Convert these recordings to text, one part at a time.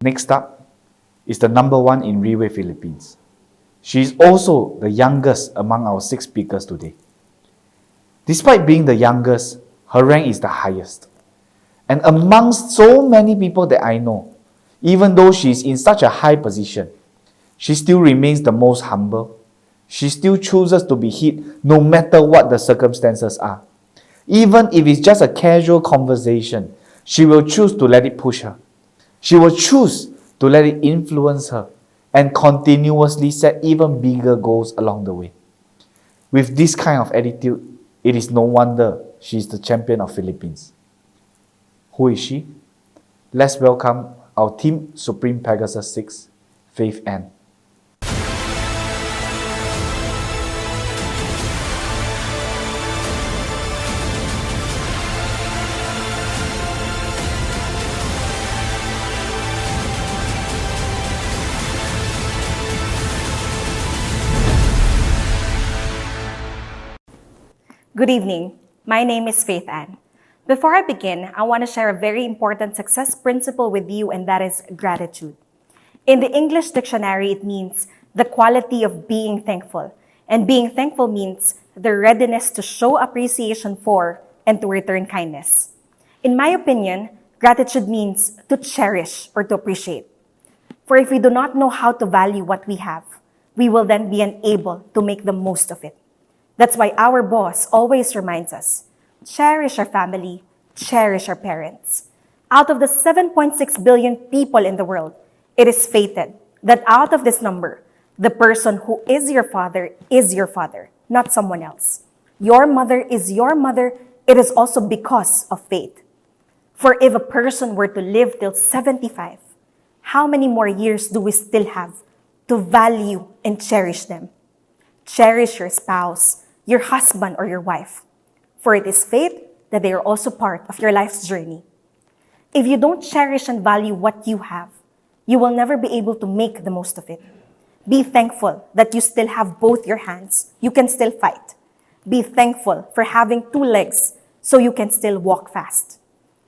Next up is the number one in Riway Philippines. She is also the youngest among our 6 speakers today. Despite being the youngest, her rank is the highest. And amongst so many people that I know, even though she is in such a high position, she still remains the most humble. She still chooses to be hit no matter what the circumstances are. Even if it's just a casual conversation, she will choose to let it push her. She will choose to let it influence her and continuously set even bigger goals along the way. With this kind of attitude, it is no wonder she is the champion of Philippines. Who is she? Let's welcome our Team Supreme Pegasus 6, Faith Ann. Good evening. My name is Faith Ann. Before I begin, I want to share a very important success principle with you, and that is gratitude. In the English dictionary, it means the quality of being thankful. And being thankful means the readiness to show appreciation for and to return kindness. In my opinion, gratitude means to cherish or to appreciate. For if we do not know how to value what we have, we will then be unable to make the most of it. That's why our boss always reminds us, cherish our family, cherish our parents. Out of the 7.6 billion people in the world, it is fated that out of this number, the person who is your father, not someone else. Your mother is your mother. It is also because of faith. For if a person were to live till 75, how many more years do we still have to value and cherish them? Cherish your spouse, your husband or your wife, for it is faith that they are also part of your life's journey. If you don't cherish and value what you have, you will never be able to make the most of it. Be thankful that you still have both your hands. You can still fight. Be thankful for having 2 legs so you can still walk fast.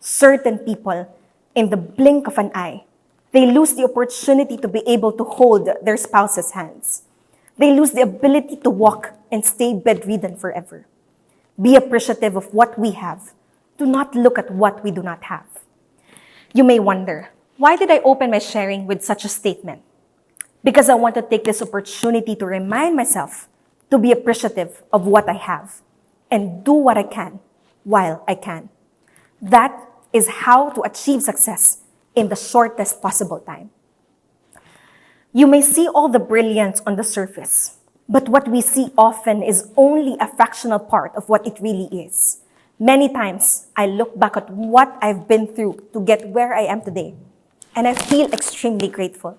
Certain people, in the blink of an eye, they lose the opportunity to be able to hold their spouse's hands. They lose the ability to walk and stay bedridden forever. Be appreciative of what we have. Do not look at what we do not have. You may wonder, why did I open my sharing with such a statement? Because I want to take this opportunity to remind myself to be appreciative of what I have and do what I can while I can. That is how to achieve success in the shortest possible time. You may see all the brilliance on the surface, but what we see often is only a fractional part of what it really is. Many times, I look back at what I've been through to get where I am today, and I feel extremely grateful.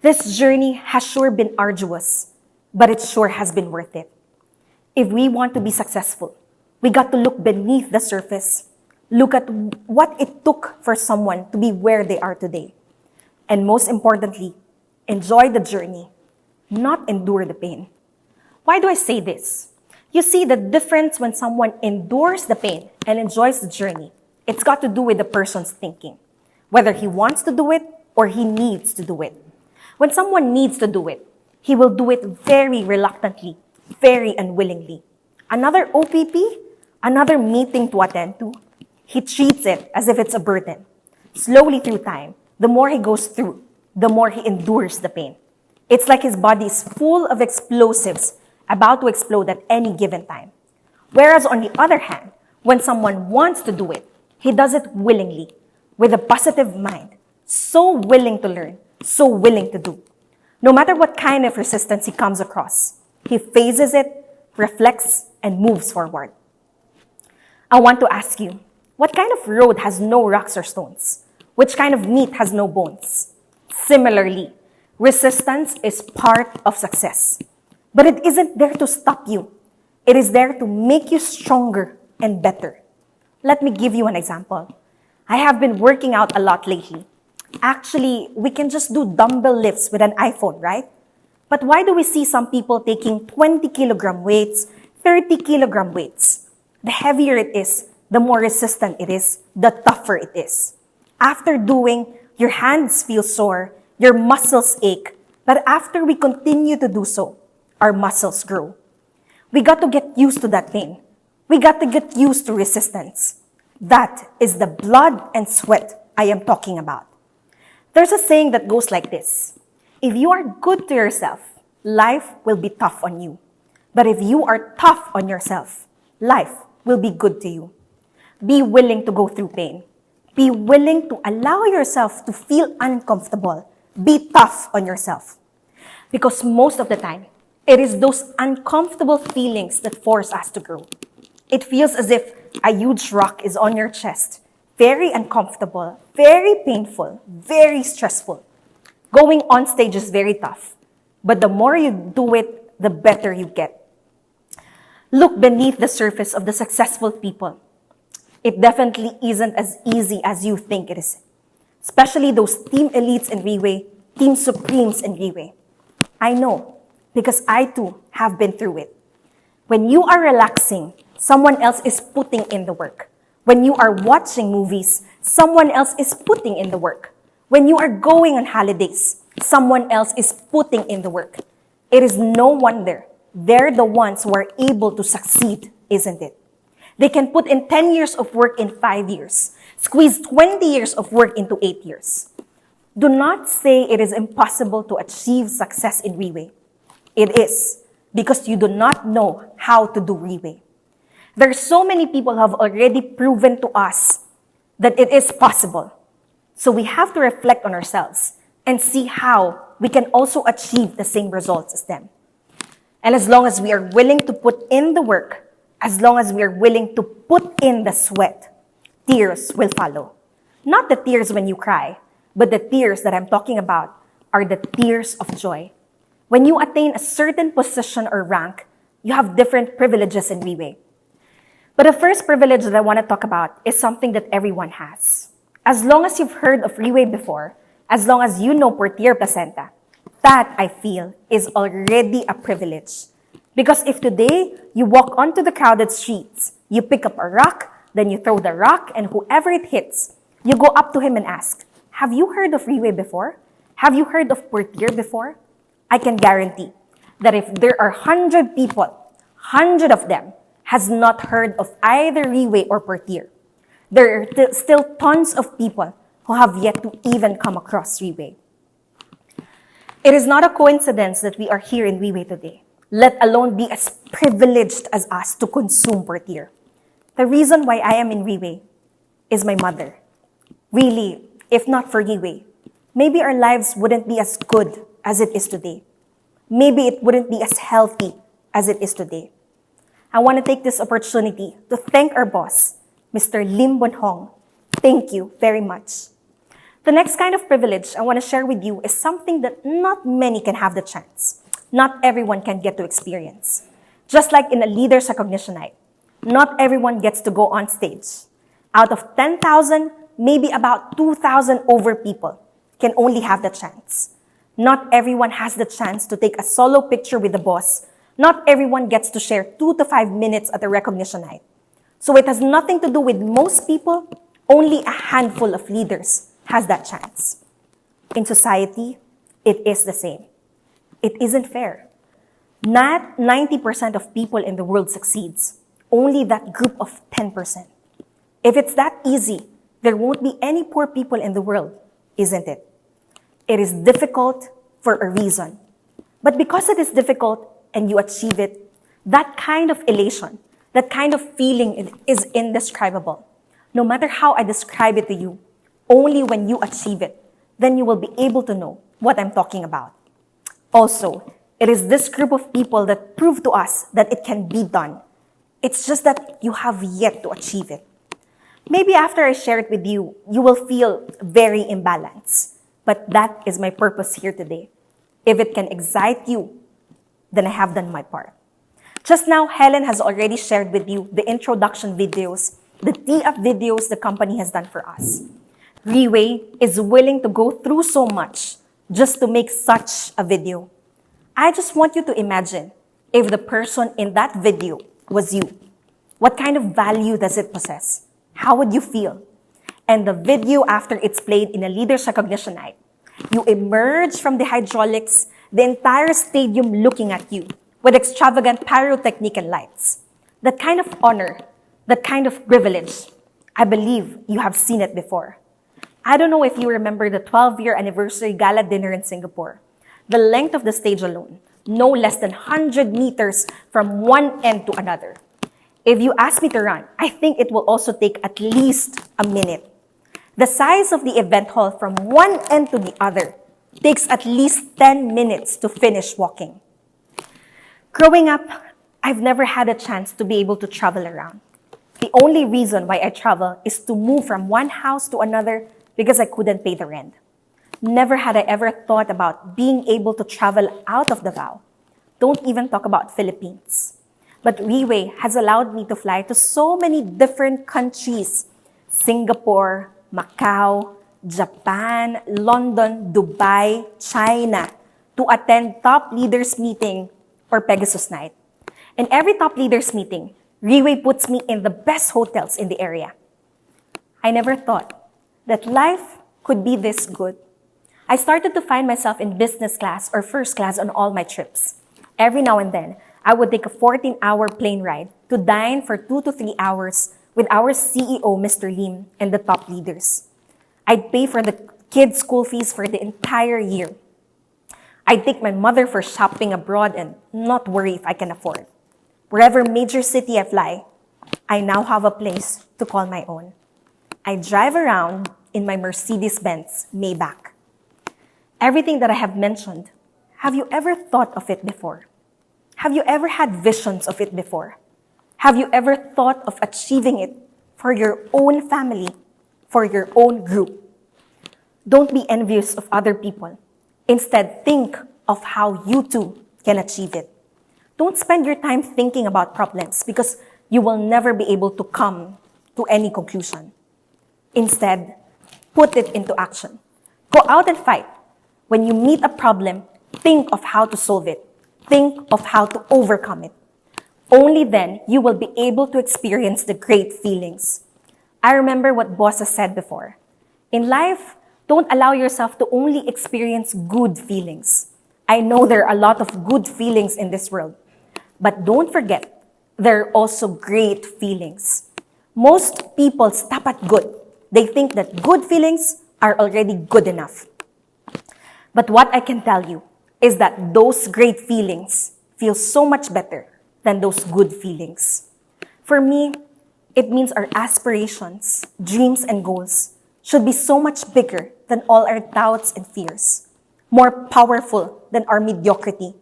This journey has sure been arduous, but it sure has been worth it. If we want to be successful, we got to look beneath the surface, look at what it took for someone to be where they are today, and most importantly, enjoy the journey, not endure the pain. Why do I say this? You see the difference when someone endures the pain and enjoys the journey. It's got to do with the person's thinking, whether he wants to do it or he needs to do it. When someone needs to do it, he will do it very reluctantly, very unwillingly. Another OPP, another meeting to attend to, he treats it as if it's a burden. Slowly through time, the more he goes through, the more he endures the pain. It's like his body is full of explosives about to explode at any given time. Whereas on the other hand, when someone wants to do it, he does it willingly, with a positive mind, so willing to learn, so willing to do. No matter what kind of resistance he comes across, he faces it, reflects, and moves forward. I want to ask you, what kind of road has no rocks or stones? Which kind of meat has no bones? Similarly, resistance is part of success. But it isn't there to stop you. It is there to make you stronger and better. Let me give you an example. I have been working out a lot lately. Actually, we can just do dumbbell lifts with an iPhone, right? But why do we see some people taking 20 kilogram weights, 30 kilogram weights? The heavier it is, the more resistant it is, the tougher it is. After doing Your hands feel sore, your muscles ache, but after we continue to do so, our muscles grow. We got to get used to that pain. We got to get used to resistance. That is the blood and sweat I am talking about. There's a saying that goes like this: if you are good to yourself, life will be tough on you. But if you are tough on yourself, life will be good to you. Be willing to go through pain. Be willing to allow yourself to feel uncomfortable. Be tough on yourself. Because most of the time, it is those uncomfortable feelings that force us to grow. It feels as if a huge rock is on your chest. Very uncomfortable, very painful, very stressful. Going on stage is very tough. But the more you do it, the better you get. Look beneath the surface of the successful people. It definitely isn't as easy as you think it is. Especially those team elites in Riway, team supremes in Riway. I know, because I too have been through it. When you are relaxing, someone else is putting in the work. When you are watching movies, someone else is putting in the work. When you are going on holidays, someone else is putting in the work. It is no wonder they're the ones who are able to succeed, isn't it? They can put in 10 years of work in 5 years, squeeze 20 years of work into 8 years. Do not say it is impossible to achieve success in Riway. It is, because you do not know how to do Riway. There are so many people who have already proven to us that it is possible. So we have to reflect on ourselves and see how we can also achieve the same results as them. And as long as we are willing to put in the work, as long as we are willing to put in the sweat, tears will follow. Not the tears when you cry, but the tears that I'm talking about are the tears of joy. When you attain a certain position or rank, you have different privileges in Riway. But the first privilege that I want to talk about is something that everyone has. As long as you've heard of Riway before, as long as you know Portier Placenta, that, I feel, is already a privilege. Because if today you walk onto the crowded streets, you pick up a rock, then you throw the rock, and whoever it hits, you go up to him and ask, have you heard of Riway before? Have you heard of Portier before? I can guarantee that if there are 100 people, 100 of them has not heard of either Riway or Portier. There are still tons of people who have yet to even come across Riway. It is not a coincidence that we are here in Riway today, let alone be as privileged as us to consume Portier. The reason why I am in Riway is my mother. Really, if not for Riway, maybe our lives wouldn't be as good as it is today. Maybe it wouldn't be as healthy as it is today. I want to take this opportunity to thank our boss, Mr. Lim Bonhong. Thank you very much. The next kind of privilege I want to share with you is something that not many can have the chance. Not everyone can get to experience. Just like in a leader's recognition night, not everyone gets to go on stage. Out of 10,000, maybe about 2,000 over people can only have the chance. Not everyone has the chance to take a solo picture with the boss. Not everyone gets to share 2 to 5 minutes at a recognition night. So it has nothing to do with most people. Only a handful of leaders has that chance. In society, it is the same. It isn't fair. Not 90% of people in the world succeeds. Only that group of 10%. If it's that easy, there won't be any poor people in the world, isn't it? It is difficult for a reason. But because it is difficult and you achieve it, that kind of elation, that kind of feeling is indescribable. No matter how I describe it to you, only when you achieve it, then you will be able to know what I'm talking about. Also, it is this group of people that prove to us that it can be done. It's just that you have yet to achieve it. Maybe after I share it with you, you will feel very imbalanced. But that is my purpose here today. If it can excite you, then I have done my part. Just now, Helen has already shared with you the introduction videos, the tee-up videos the company has done for us. Riway is willing to go through so much just to make such a video. I just want you to imagine if the person in that video was you. What kind of value does it possess? How would you feel? and the video after it's played in a leaders recognition night. You emerge from the hydraulics, the entire stadium looking at you with extravagant pyrotechnic and lights. That kind of honor, that kind of privilege, I believe you have seen it before. I don't know if you remember the 12-year anniversary gala dinner in Singapore. The length of the stage alone, no less than 100 meters from one end to another. If you ask me to run, I think it will also take at least a minute. The size of the event hall from one end to the other takes at least 10 minutes to finish walking. Growing up, I've never had a chance to be able to travel around. The only reason why I travel is to move from one house to another because I couldn't pay the rent. Never had I ever thought about being able to travel out of Davao. Don't even talk about Philippines. But Riway has allowed me to fly to so many different countries: Singapore, Macau, Japan, London, Dubai, China, to attend top leaders meeting or PEGASUS night. And every top leaders meeting, Riway puts me in the best hotels in the area. I never thought that life could be this good. I started to find myself in business class or first class on all my trips. Every now and then, I would take a 14-hour plane ride to dine for 2 to 3 hours with our CEO, Mr. Lim, and the top leaders. I'd pay for the kids' school fees for the entire year. I'd take my mother for shopping abroad and not worry if I can afford. Wherever major city I fly, I now have a place to call my own. I drive around in my Mercedes-Benz Maybach. Everything that I have mentioned, have you ever thought of it before? Have you ever had visions of it before? Have you ever thought of achieving it for your own family, for your own group? Don't be envious of other people. Instead, think of how you too can achieve it. Don't spend your time thinking about problems because you will never be able to come to any conclusion. Instead, put it into action. Go out and fight. When you meet a problem, think of how to solve it. Think of how to overcome it. Only then you will be able to experience the great feelings. I remember what Boss has said before. In life, don't allow yourself to only experience good feelings. I know there are a lot of good feelings in this world, but don't forget, there are also great feelings. Most people stop at good. They think that good feelings are already good enough. But what I can tell you is that those great feelings feel so much better than those good feelings. For me, it means our aspirations, dreams, and goals should be so much bigger than all our doubts and fears, more powerful than our mediocrity,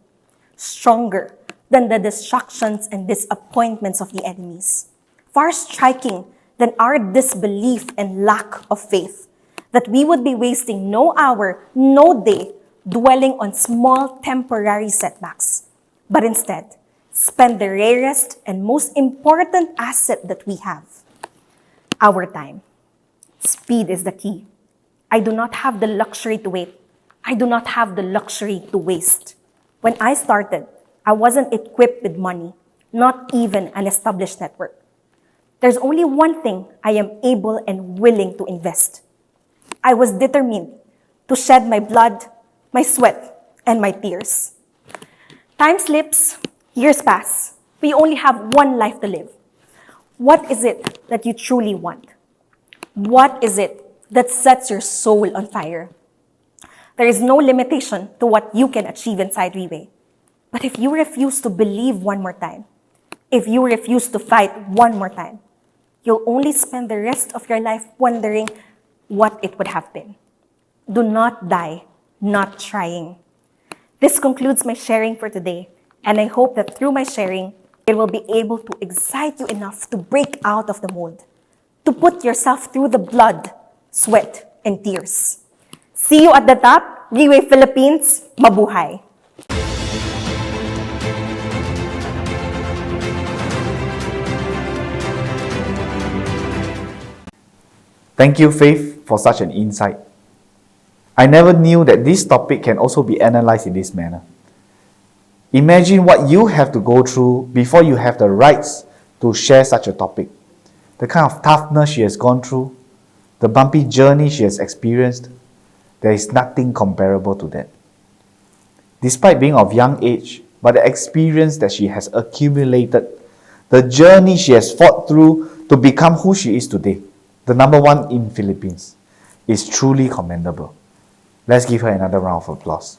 stronger than the distractions and disappointments of the enemies, far striking than our disbelief and lack of faith, that we would be wasting no hour, no day, dwelling on small temporary setbacks, but instead, spend the rarest and most important asset that we have, our time. Speed is the key. I do not have the luxury to wait. I do not have the luxury to waste. When I started, I wasn't equipped with money, not even an established network. There's only one thing I am able and willing to invest. I was determined to shed my blood, my sweat, and my tears. Time slips, years pass. We only have one life to live. What is it that you truly want? What is it that sets your soul on fire? There is no limitation to what you can achieve inside Riway. But if you refuse to believe one more time, if you refuse to fight one more time, you'll only spend the rest of your life wondering what it would have been. Do not die not trying. This concludes my sharing for today, and I hope that through my sharing, it will be able to excite you enough to break out of the mold, to put yourself through the blood, sweat, and tears. See you at the top. Riway Philippines, mabuhay! Thank you, Faith, for such an insight. I never knew that this topic can also be analyzed in this manner. Imagine what you have to go through before you have the rights to share such a topic. The kind of toughness she has gone through, the bumpy journey she has experienced, there is nothing comparable to that. Despite being of young age, but the experience that she has accumulated, the journey she has fought through to become who she is today, the number one in Philippines, is truly commendable. Let's give her another round of applause.